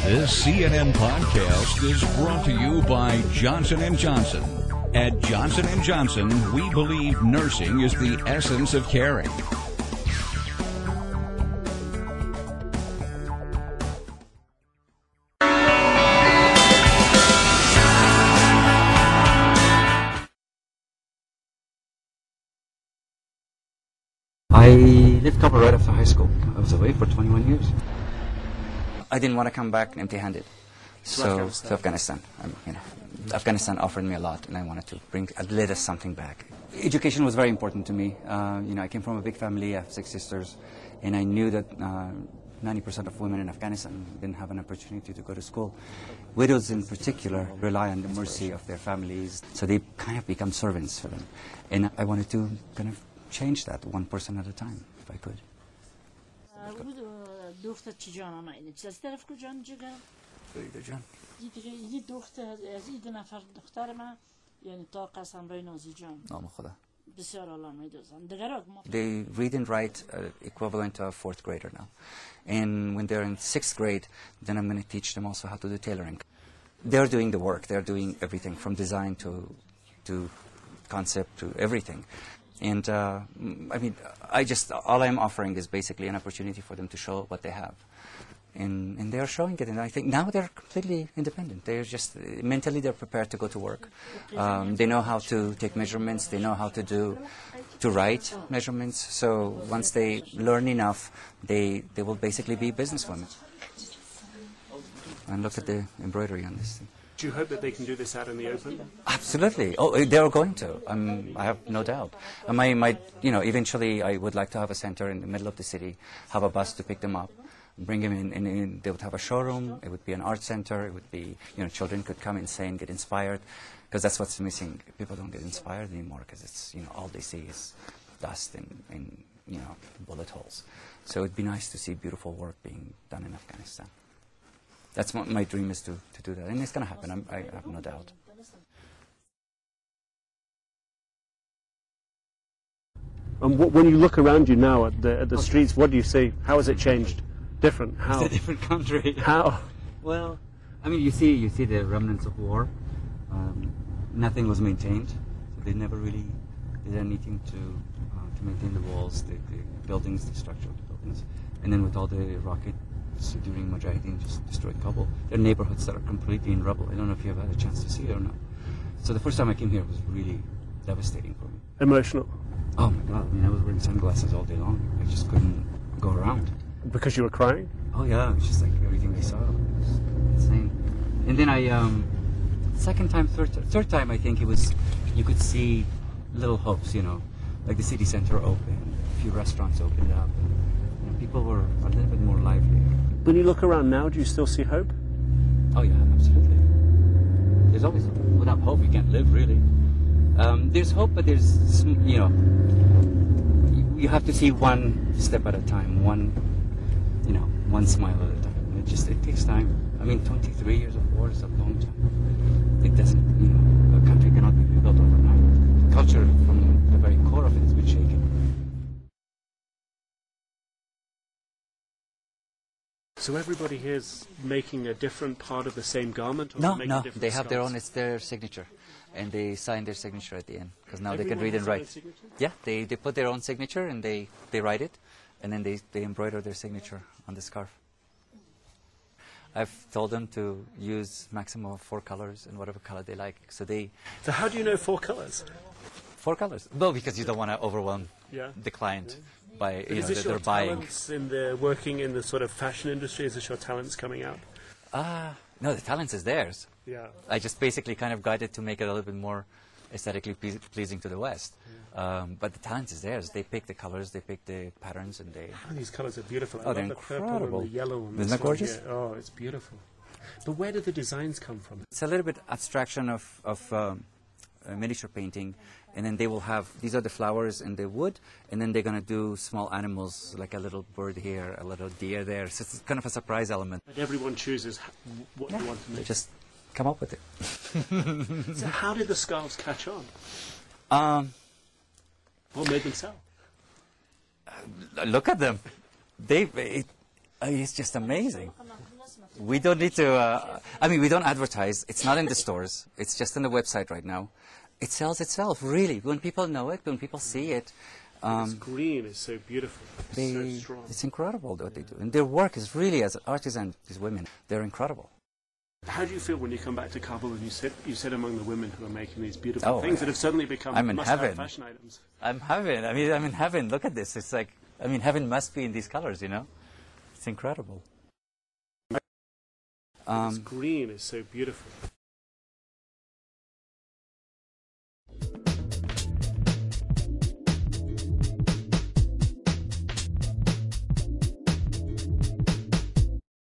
This CNN podcast is brought to you by Johnson & Johnson. At Johnson & Johnson, we believe nursing is the essence of caring. I left Kabul right after high school. I was away for 21 years. I didn't want to come back empty-handed. To Afghanistan. Afghanistan offered me a lot, and I wanted to bring a little something back. Education was very important to me. I came from a big family. I have 6 sisters, and I knew that 90% of women in Afghanistan didn't have an opportunity to go to school. Widows, in particular, rely on the mercy of their families, so they kind of become servants for them. And I wanted to kind of change that one person at a time, if I could. جان یه دختر از این 2 نفر دختر من یعنی تا قسم بای نازی جان نام خدا بسیار علامه دوزن دیگرها They read and write equivalent to a 4th grader now, and when they're in 6th grade, then I'm going to teach them also how to do tailoring. They're doing the work. They're doing everything from design to concept to everything. And all I'm offering is basically an opportunity for them to show what they have. And they're showing it, and I think now they're completely independent. They're just, mentally they're prepared to go to work. They know how to take measurements. They know how to write measurements. So once they learn enough, they will basically be businesswomen. And look at the embroidery on this thing. Do you hope that they can do this out in the open? Absolutely. Oh, they're going to. I have no doubt. Eventually I would like to have a center in the middle of the city, have a bus to pick them up, bring them in, and they would have a showroom. It would be an art center. It would be, children could come insane, get inspired, because that's what's missing. People don't get inspired anymore because it's, all they see is dust and bullet holes. So it'd be nice to see beautiful work being done in Afghanistan. That's what my dream is, to do that, and it's going to happen. I have no doubt. And when you look around you now at the streets, what do you see? How has it changed? Different? How? It's a different country. How? Well, you see the remnants of war. Nothing was maintained. So they never really did anything to maintain the walls, the buildings, the structure of the buildings. And then with all the rockets during Mujahideen just destroyed Kabul. There are neighborhoods that are completely in rubble. I don't know if you've had a chance to see it or not. So the first time I came here was really devastating for me. Emotional? Oh my God, I was wearing sunglasses all day long. I just couldn't go around. Because you were crying? Oh yeah, it was just like everything I saw. It was insane. And then third time I think you could see little hopes, like the city center opened, a few restaurants opened up. People were a little bit more lively. When you look around now, do you still see hope? Oh yeah, absolutely. There's always hope. Without hope, you can't live, really. There's hope, but there's, you have to see one step at a time, one smile at a time. It takes time. 23 years of war is a long time. It doesn't, a country cannot be rebuilt overnight. Culture, from the very core of it, has been shaken. So everybody here is making a different part of the same garment? Or No, scarves? they have their own, it's their signature. And they sign their signature at the end, because now they can read and write. Yeah, they put their own signature and they write it, and then they embroider their signature on the scarf. I've told them to use maximum of 4 colors and whatever color they like. So how do you know 4 colors? 4 colors? Well, because you don't want to overwhelm the client. By is this that your they're buying. talents in working in the sort of fashion industry? Is this your talents coming out? No, the talents is theirs. Yeah. I just basically kind of guided to make it a little bit more aesthetically pleasing to the West. Yeah. But the talent is theirs. They pick the colors, they pick the patterns, and they... Oh, these colors are beautiful. I they're love the incredible. purple and the yellow. And Isn't that gorgeous? Yeah. Oh, it's beautiful. But where do the designs come from? It's a little bit abstraction of miniature painting, and then they will have, these are the flowers and the wood, and then they're going to do small animals, like a little bird here, a little deer there. So it's kind of a surprise element. And everyone chooses what you want to make. They just come up with it. So how did the scarves catch on? What made them sell? Look at them. It's just amazing. We don't need to, I mean, we don't advertise. It's not in the stores. It's just on the website right now. It sells itself, really. When people know it, when people see it. This green is so beautiful. It's so strong. It's incredible what they do. And their work is really, as artisans, these women, they're incredible. How do you feel when you come back to Kabul and you sit among the women who are making these beautiful things that have suddenly become must-have fashion items? I'm heaven. I mean, I'm in heaven. Look at this. It's like, I mean, heaven must be in these colors, you know? It's incredible. This green is so beautiful.